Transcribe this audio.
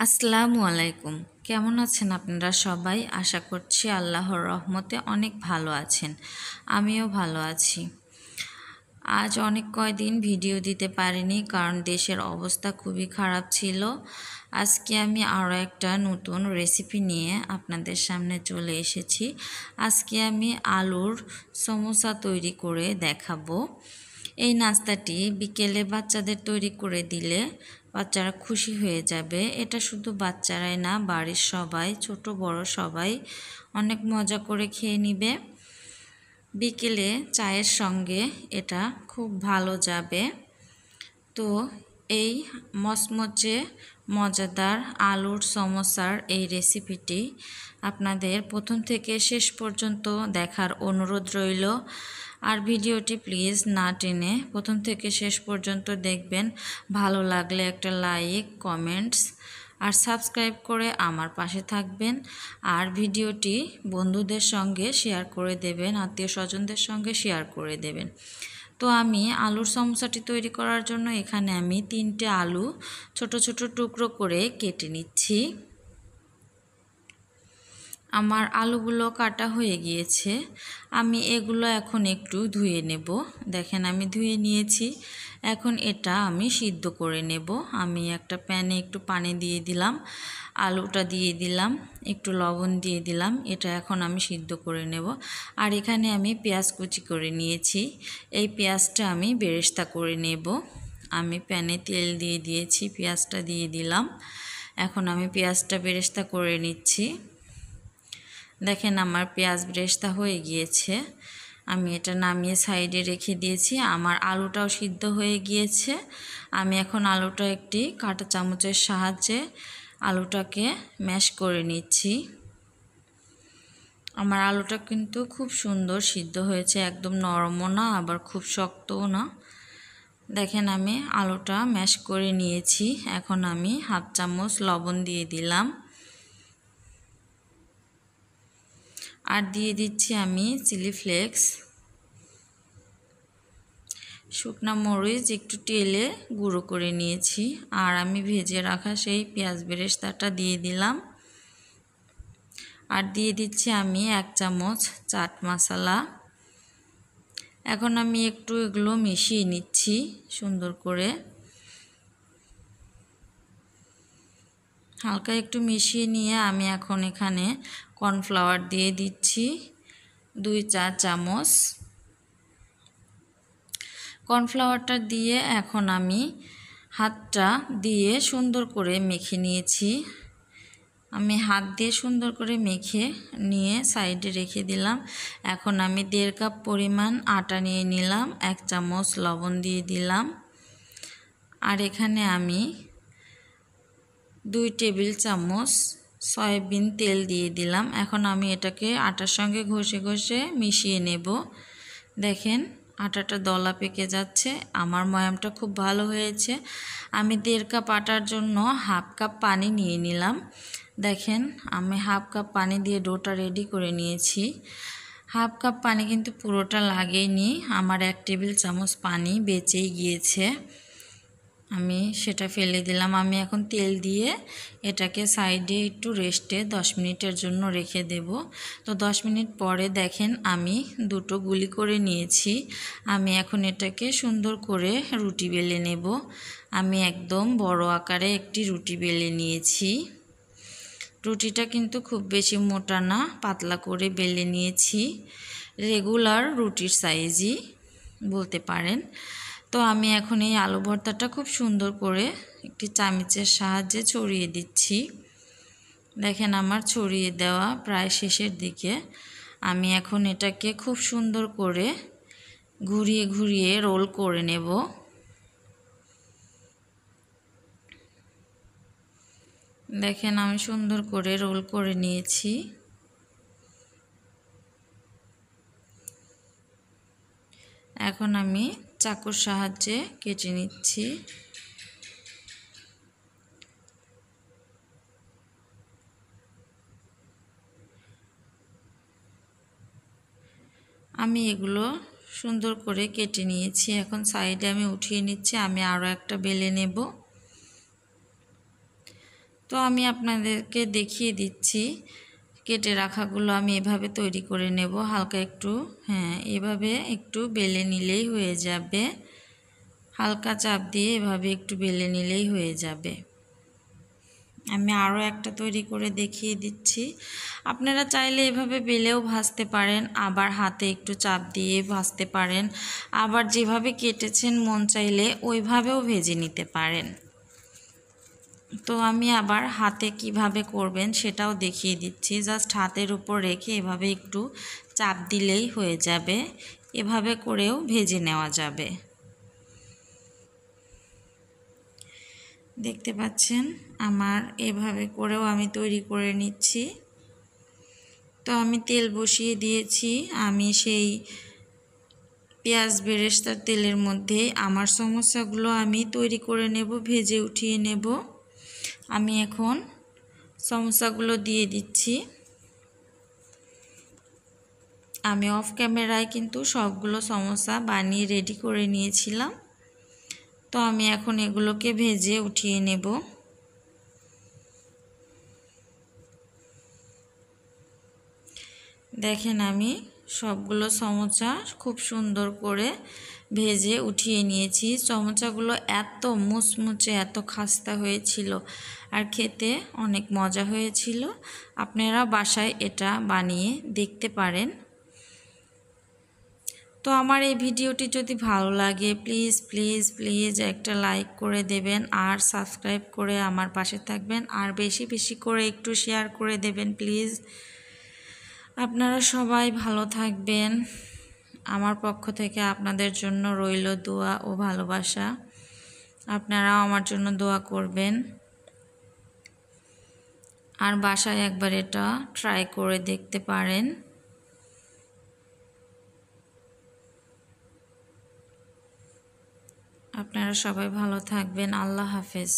আসসালামু আলাইকুম। কেমন আছেন আপনারা সবাই? আশা করছি আল্লাহর রহমতে অনেক ভালো আছেন। আমিও ভালো আছি। আজ অনেক কয়দিন ভিডিও দিতে পারিনি কারণ দেশের অবস্থা খুবই খারাপ ছিল। আজকে আমি আরও একটা নতুন রেসিপি নিয়ে আপনাদের সামনে চলে এসেছি। আজকে আমি আলুর সমোসা তৈরি করে দেখাবো। এই নাস্তাটি বিকেলে বাচ্চাদের তৈরি করে দিলে বাচ্চারা খুশি হয়ে যাবে। এটা শুধু বাচ্চারাই না, বাড়ির সবাই, ছোট বড় সবাই অনেক মজা করে খেয়ে নিবে। বিকেলে চায়ের সঙ্গে এটা খুব ভালো যাবে। তো এই মচমচে মজাদার আলুর সমোসার এই রেসিপিটি আপনাদের প্রথম থেকে শেষ পর্যন্ত দেখার অনুরোধ রইল। আর ভিডিওটি প্লিজ না টেনে প্রথম থেকে শেষ পর্যন্ত দেখবেন। ভালো লাগলে একটা লাইক, কমেন্টস আর সাবস্ক্রাইব করে আমার পাশে থাকবেন। আর ভিডিওটি বন্ধুদের সঙ্গে শেয়ার করে দেবেন, আত্মীয় স্বজনদের সঙ্গে শেয়ার করে দেবেন। তো আমি আলুর সমোসাটি তৈরি করার জন্য এখানে আমি 3টে আলু ছোট ছোট টুকরো করে কেটে নিচ্ছি। আমার আলুগুলো কাটা হয়ে গিয়েছে। আমি এগুলো এখন একটু ধুয়ে নেব। দেখেন আমি ধুয়ে নিয়েছি। এখন এটা আমি সিদ্ধ করে নেব। আমি একটা প্যানে একটু পানি দিয়ে দিলাম, আলুটা দিয়ে দিলাম, একটু লবণ দিয়ে দিলাম। এটা এখন আমি সিদ্ধ করে নেব। আর এখানে আমি পেঁয়াজ কুচি করে নিয়েছি। এই পেঁয়াজটা আমি বেরেস্তা করে নেব। আমি প্যানে তেল দিয়ে দিয়েছি, পেঁয়াজটা দিয়ে দিলাম। এখন আমি পেঁয়াজটা বেরেস্তা করে নিচ্ছি। দেখেন আমার পেঁয়াজ বেরেস্তা হয়ে গিয়েছে। আমি এটা নামিয়ে সাইডে রেখে দিয়েছি। আমার আলুটাও সিদ্ধ হয়ে গিয়েছে। আমি এখন আলুটা একটি কাঁটা চামচের সাহায্যে আলুটাকে ম্যাশ করে নিচ্ছি। আমার আলুটা কিন্তু খুব সুন্দর সিদ্ধ হয়েছে, একদম নরমও না আবার খুব শক্তও না। দেখেন আমি আলুটা ম্যাশ করে নিয়েছি। এখন আমি হাফ চামচ লবণ দিয়ে দিলাম। আর দিয়ে দিচ্ছি আমি চিলি ফ্লেক্স, শুকনা মরিচ একটু তেলে গুঁড়ো করে নিয়েছি। আর আমি ভেজে রাখা সেই পেঁয়াজ বেরেস্তাটা দিয়ে দিলাম। আর দিয়ে দিচ্ছি আমি 1 চামচ চাট মশলা। এখন আমি একটু এগুলো মিশিয়ে নিচ্ছি সুন্দর করে। হালকা একটু মিশিয়ে নিয়ে আমি এখন এখানে কর্নফ্লাওয়ার দিয়ে দিচ্ছি 2 চা চামচ। কর্নফ্লাওয়ারটা দিয়ে এখন আমি হাতটা দিয়ে সুন্দর করে মেখে নিয়েছি। আমি হাত দিয়ে সুন্দর করে মেখে নিয়ে সাইডে রেখে দিলাম। এখন আমি 1.5 কাপ পরিমাণ আটা নিয়ে নিলাম, 1 চামচ লবণ দিয়ে দিলাম। আর এখানে আমি 2 টেবিল চামচ সয়াবিন তেল দিয়ে দিলাম। এখন আমি এটাকে আটার সঙ্গে ঘষে ঘষে মিশিয়ে নেব। দেখেন আটাটা দলা পেকে যাচ্ছে। আমার ময়ামটা খুব ভালো হয়েছে। আমি 1.5 কাপ আটার জন্য হাফ কাপ পানি নিয়ে নিলাম। দেখেন আমি হাফ কাপ পানি দিয়ে ডোটা রেডি করে নিয়েছি। হাফ কাপ পানি কিন্তু পুরোটা লাগেনি, আমার 1 টেবিল চামচ পানি বেঁচেই গিয়েছে। আমি সেটা ফেলে দিলাম। আমি এখন তেল দিয়ে এটাকে সাইডে একটু রেস্টে 10 মিনিটের জন্য রেখে দেব। তো 10 মিনিট পরে দেখেন আমি 2টো গুলি করে নিয়েছি। আমি এখন এটাকে সুন্দর করে রুটি বেলে নেব। আমি একদম বড় আকারে একটি রুটি বেলে নিয়েছি। রুটিটা কিন্তু খুব বেশি মোটা না, পাতলা করে বেলে নিয়েছি। রেগুলার রুটির সাইজই বলতে পারেন। তো আমি এখন এই আলু ভর্তাটা খুব সুন্দর করে একটি চামচের সাহায্যে ছড়িয়ে দিচ্ছি। দেখেন আমার ছড়িয়ে দেওয়া প্রায় শেষের দিকে। আমি এখন এটাকে খুব সুন্দর করে ঘুরিয়ে ঘুরিয়ে রোল করে নেব। দেখেন আমি সুন্দর করে রোল করে নিয়েছি। এখন আমি চাকুর সাহায্যে কেটে নিচ্ছি। আমি এগুলো সুন্দর করে কেটে নিয়েছি। এখন সাইডে আমি উঠিয়ে নিচ্ছি। আমি আরও একটা বেলে নেব। তো আমি আপনাদেরকে দেখিয়ে দিচ্ছি, কেটে রাখাগুলো আমি এভাবে তৈরি করে নেব। হালকা একটু এভাবে একটু বেলে নিলেই হয়ে যাবে, হালকা চাপ দিয়ে এভাবে একটু বেলে নিলেই হয়ে যাবে। আমি আরও একটা তৈরি করে দেখিয়ে দিচ্ছি। আপনারা চাইলে এভাবে বেলেও ভাজতে পারেন, আবার হাতে একটু চাপ দিয়ে ভাজতে পারেন, আবার যেভাবে কেটেছেন মন চাইলে ওইভাবেও ভেজে নিতে পারেন। তো আমি আবার হাতে কিভাবে করবেন সেটাও দেখিয়ে দিচ্ছি। জাস্ট হাতের উপর রেখে এভাবে একটু চাপ দিলেই হয়ে যাবে, এভাবে করেও ভেজে নেওয়া যাবে। দেখতে পাচ্ছেন আমার এভাবে করেও আমি তৈরি করে নিচ্ছি। তো আমি তেল বসিয়ে দিয়েছি, আমি সেই পেঁয়াজ বেরেস্তার তেলের মধ্যে আমার সমোসাগুলো আমি তৈরি করে নেব, ভেজে উঠিয়ে নেব। আমি এখন সমোসাগুলো দিয়ে দিচ্ছি। আমি অফ ক্যামেরায় কিন্তু সবগুলো সমোসা বানিয়ে রেডি করে নিয়েছিলাম। তো আমি এখন এগুলোকে ভেজে উঠিয়ে নেব। দেখেন আমি সবগুলো সমোসা খুব সুন্দর করে ভেজে উঠিয়ে নিয়েছি। সমোসাগুলো এত মুচমুচে, এত খাস্তা হয়েছিল আর খেতে অনেক মজা হয়েছিল। আপনারা বাসায় এটা বানিয়ে দেখতে পারেন। তো আমার এই ভিডিওটি যদি ভালো লাগে প্লিজ প্লিজ প্লিজ একটা লাইক করে দেবেন, আর সাবস্ক্রাইব করে আমার পাশে থাকবেন, আর বেশি বেশি করে একটু শেয়ার করে দেবেন প্লিজ। আপনারা সবাই ভালো থাকবেন। আমার পক্ষ থেকে আপনাদের জন্য রইল দোয়া ও ভালোবাসা। আপনারাও আমার জন্য দোয়া করবেন, আর বাসায় একবার এটা ট্রাই করে দেখতে পারেন। আপনারা সবাই ভালো থাকবেন। আল্লাহ হাফেজ।